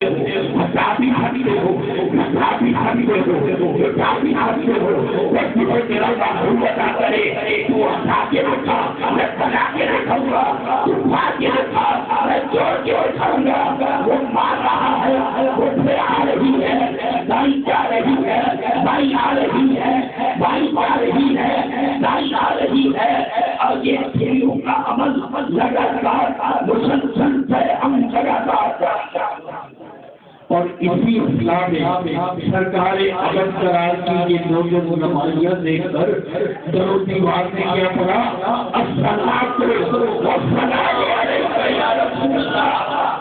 काफी खाते हो, काफी खाते हो, काफी खाते हो, तुझे तेरा बाबू बता करे, तू हटा के रखा, मैं बना के रखूंगा, तू खा के रखा, मैं जोड़ के रखूंगा, वो मार रहा है, वो फिर आ रही है, दाई जा रही है, दाई आ रही है, दाई आ रही है, दाई आ रही है, और ये खेलों का अमल लगातार मुसलसल है, हम लगातार और इसी इस्लाम में सरकार अमल करार की ये दो नमाजियां देखकर दरो दीवार ने क्या पढ़ा, अस्सलातु वस्सलामु अलैका या रसूलल्लाह,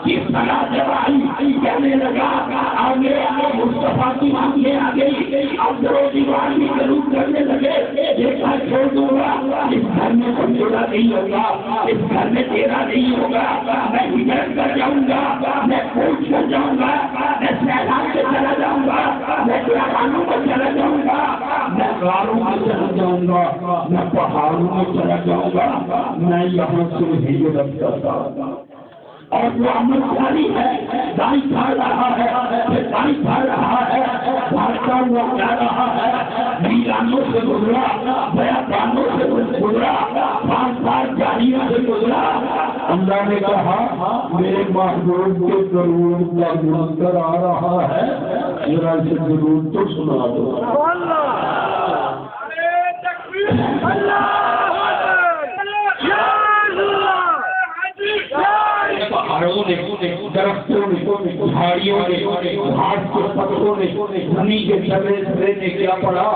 ये सलात जब आई कहने लगा आगे मुस्तफा की आंखें आ गई, अब दरो दीवार भी जरूर करने लगे, देखा छोड़ दूंगा, इस घर में कोई जोड़ा नहीं होगा, इस घर में तेरा नहीं होगा, मैं हिजरत कर जाऊंगा, मैं कूच कर जाऊंगा, मैं सैलाब से चला जाऊंगा, मैं चट्टानों में चला जाऊंगा, मैं गारों में चला जाऊंगा, मैं पहाड़ों में चला जाऊंगा, मैं यहाँ से हिजरत करता हूँ। और वो अमल जारी है, दाई खा रहा है, दाई खा रहा है, भागता हुआ जा रहा है, मीरानों से गुजरा, बयाबानों से गुजरा, 5 बार जारियों से गुजरा। अल्लाह ने कहा मेरे महबूब के दरूद का मुनकर आ रहा है, जरा इसे दरूद तो सुना दो। पहाड़ों ने, दरख्तों ने, झाड़ियों ने, घास के पत्तों ने, धनी के चले ने क्या पढ़ा,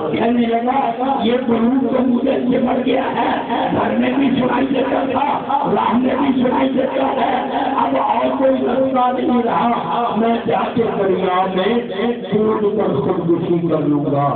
कहने लगा ये दुरूद तो मुझे चिपट गया है, घर में भी सुनाई देता था, राह में भी सुनाई देता है, अब और कोई रास्ता नहीं रहा, मैं जाके दरिया में कूद कर खुदकुशी कर लूंगा,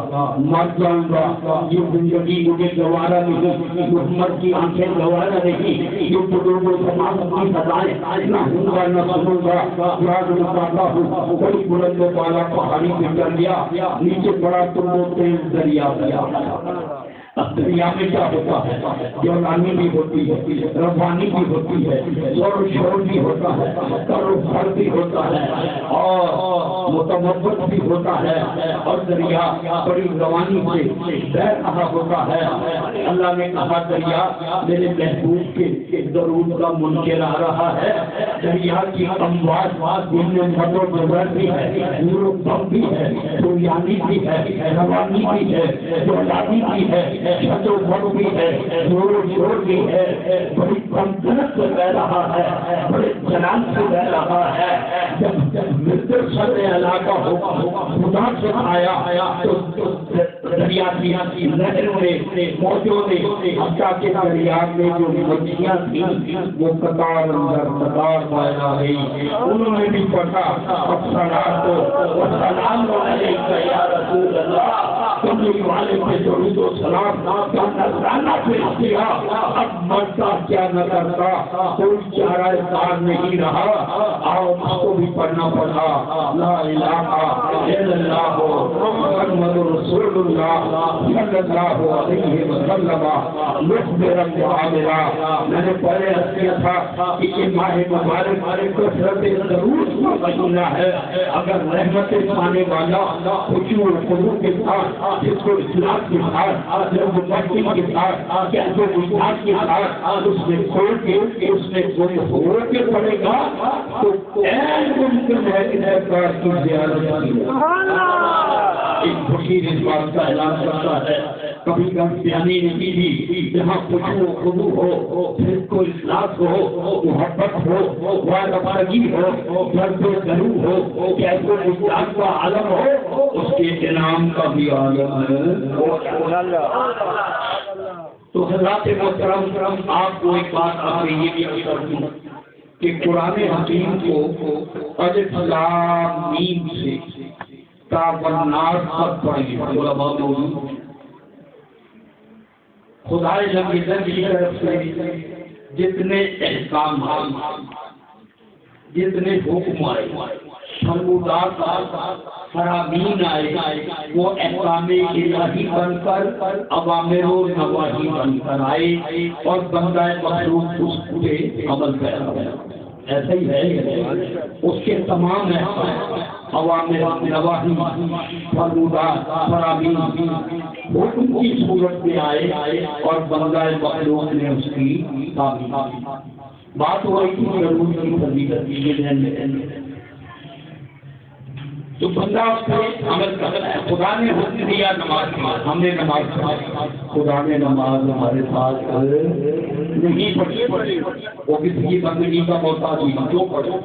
मर जाऊंगा, ये जिंदगी मुझे गवारा नहीं, मोहम्मद की आंखें गवारा नहीं, ये बुजुर्गों समाज की सदाएं न होगा न सुनूंगा, राज बताता हूँ, कोई बुलंद वाला पहाड़ी पे चल गया, नीचे बड़ा तुम तेज दरिया गया। अब दरिया में क्या होता है, जवानी भी होती है, रवानी भी होती है, जोर शोर भी होता है, करो फल भी होता है, और मुतमब्बत भी होता है, और दरिया बड़ी रवानी से बह रहा होता है। अल्लाह ने कहा दरिया मेरे महबूब के दरूद का मुनकर आ रहा है, दरिया की अमवाज जिनमें मदो नजर भी है, नूरो बम भी है, दुनियानी भी है, रवानी भी है, जोलानी भी है, शतो बड़ भी है, जोरो जोर भी है, बड़ी कमतनत से बह रहा है, बड़े जलाल से बह रहा है। जब मृत्यु सर इलाका हो खुदा से आया तो दरिया की नहरों में मौजों ने हत्या के दरिया में जो मछलियां थी वो कतार अंदर कतार पाया गई, उन्होंने भी पढ़ा अस्सलातु वस्सलामु अलैका या रसूल अल्लाह, तुमने वाले पे दरूद व सलाम का नजराना पेश किया, अब मरता क्या न करता, कोई चारा कार नहीं रहा, आओ उसको भी पढ़ना पड़ा, ला इलाहा इल्लल्लाह मुहम्मदुर रसूलुल्लाह सल्लल्लाहु अलैहि वसल्लम मुखबिरन बिआमिला। मैंने पहले अर्ज किया था कि ये माह मुबारक कसरत दरूद का महीना है, अगर रहमत पाने वाला खुशू खुशू के साथ, जिसको इखलास के साथ, मुबश्शिर के साथ, जो विश्वास के साथ उसने खोल के उसने कोई हो के पड़ेगा तो मुमकिन है कि सरकार की ज़ियारत की। एक फकीर इस बात का ऐलान करता है, कभी गमस्यानी नहीं थी, जहाँ खुशू खुशू हो, फिर को इखलास हो, मोहब्बत हो, वादगी हो, दर्द गरू हो, कैसे विश्वास का आलम हो, उसके इनाम का भी आलम है। तो हज़रात मोहतरम, आपको एक बात आखिर ये भी कर दूं कि कुरान हकीम को अलिफ लाम मीम से ता वन्नास तक पढ़िए, खुदाए जब इधर की तरफ से जितने एहकाम جتنے حکم آئے فرمودات فرامین آئے وہ احکام الہی بن کر اوامر و نواہی بن کر آئے اور بندہ مخلوق اس پہ عمل پیدا ہوا۔ ایسا ہی ہے اس کے تمام احکام اوامر نواہی فرمودات فرامین حکم کی صورت میں آئے اور بندہ مخلوق نے اس کی تعمیل۔ بات ہو رہی تھی ضرور کی فضیلت کی تو بندہ اس پہ عمل کرتا ہے۔ خدا نے حکم دیا نماز کی، ہم نے نماز پڑھی، خدا نے نماز ہمارے ساتھ نہیں پڑھی، وہ کسی کی بندگی کا محتاج نہیں، جو پڑھو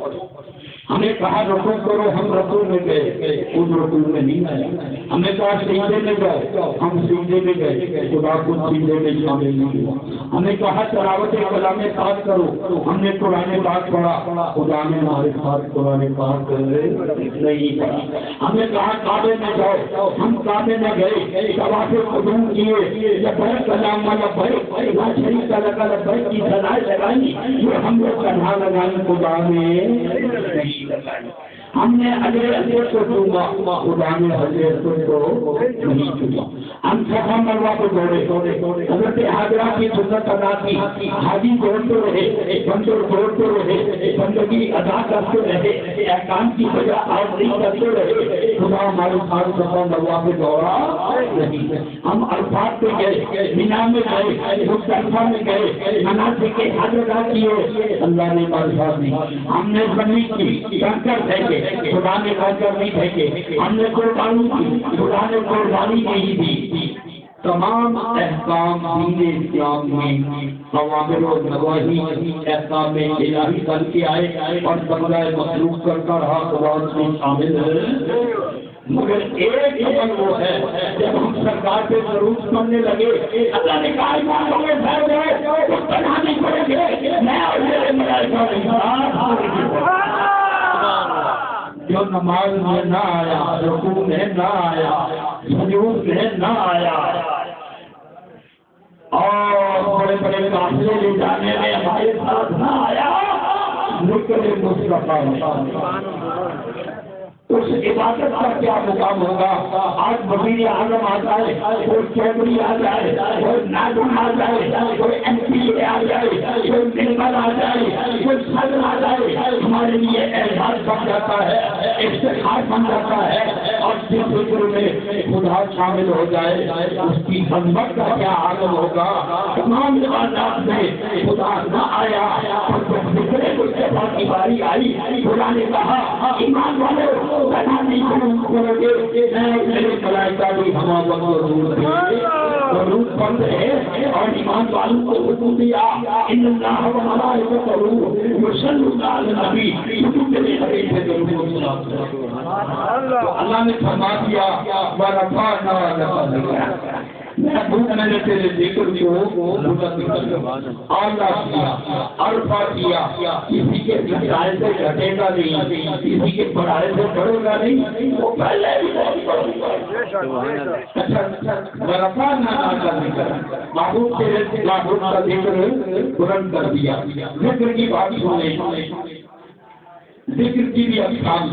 ہمیں کہا رکوع کرو، ہم رکوع میں گئے، خود رکوع میں نہیں آیا۔ ہمیں کہا سجدے میں جاؤ، ہم سجدے میں گئے، خدا خود سجدے میں شامل نہیں ہوا۔ ہمیں کہا تلاوت کلام پاک کرو، ہم نے قرآن پاک پڑھا، خدا نے ہمارے ساتھ قرآن پاک نہیں پڑھا۔ ہمیں کہا کعبے میں جاؤ، ہم کعبے میں گئے، طواف قدوم کیے، لبیک اللہم لبیک لا شریک لک لبیک کی صدائیں لگائیں، جو ہم لوگ تنہا لگائیں خدا نے نہیں لگائی۔ ہم نے اگلے کو چوما، خدا نے اگلے کو نہیں چوما۔ ہم صفا مروہ کو دوڑے، حضرت حاجرہ کی سنت ادا کی، حاجی دوڑتے رہے، بندر دوڑتے رہے، بندگی ادا کرتے رہے، احکام کی وجہ آوری کرتے رہے، خدا ہمارے ساتھ صفا مروہ کو دوڑا نہیں۔ ہم عرفات پہ گئے، مینا میں گئے، مزدلفہ میں گئے، مناسک حج ادا کیے، اللہ نے ہمارے ساتھ نہیں۔ ہم نے زمین کی کنکر پھینکے، خدا نے کنکر نہیں پھینکے۔ ہم نے قربانی کی، خدا نے قربانی نہیں دی۔ تمام احکام دین اسلام میں اوامر و نواہی احکام الہی بن کے آئے اور بندہ مخلوق کرتا رہا، خدا اس میں شامل ہے۔ مگر ایک عمل وہ ہے جب ہم سرکار پہ ضرور کرنے لگے، اللہ نے کہا ایمان لوگے پھیل گئے تو تنہا نہیں پڑیں گے، میں اور میرے ملائکہ جو نماز میں نہ آیا، رکوع میں نہ آیا، سجود میں نہ آیا اور بڑے بڑے قافلے لے جانے میں ہمارے ساتھ نہ آیا، نکل مصطفیٰ اس عبادت کا کیا مقام ہوگا؟ آج وزیر اعظم آ جائے، کوئی چودھری آ جائے، کوئی نائب آ جائے، کوئی ایم پی اے آ جائے، کوئی ممبر آ جائے، کوئی صدر آ جائے، ہمارے لیے اعزاز بن جاتا ہے، افتخار بن جاتا ہے، اور جس فکر میں خدا شامل ہو جائے اس کی عظمت کا کیا عالم ہوگا؟ تمام عبادات میں خدا نہ آیا، اور جب فکر مصطفیٰ کی باری آئی، خدا نے کہا ایمان والے بنا نہیں کرو گے، میں میرے ملائکہ بھی ہما ضرور بند ہے، اور ایمان والوں کو حکم دیا ان اللہ و ملائکتہ یصلون علی النبی، اللہ نے فرما دیا وَرَفَعْنَا لَكَ ذِكْرَكَ، میں نے تیرے ذکر کو اعلیٰ کیا، عرفہ کیا، کسی کے گھٹائے سے گھٹے گا نہیں، کسی کے بڑھائے سے بڑھے گا نہیں، وہ پہلے بھی بہت بڑھ گا۔ محبوب تیرے محبوب کا ذکر بلند کر دیا، ذکر کی بات سنے، ذکر کی بھی اقسام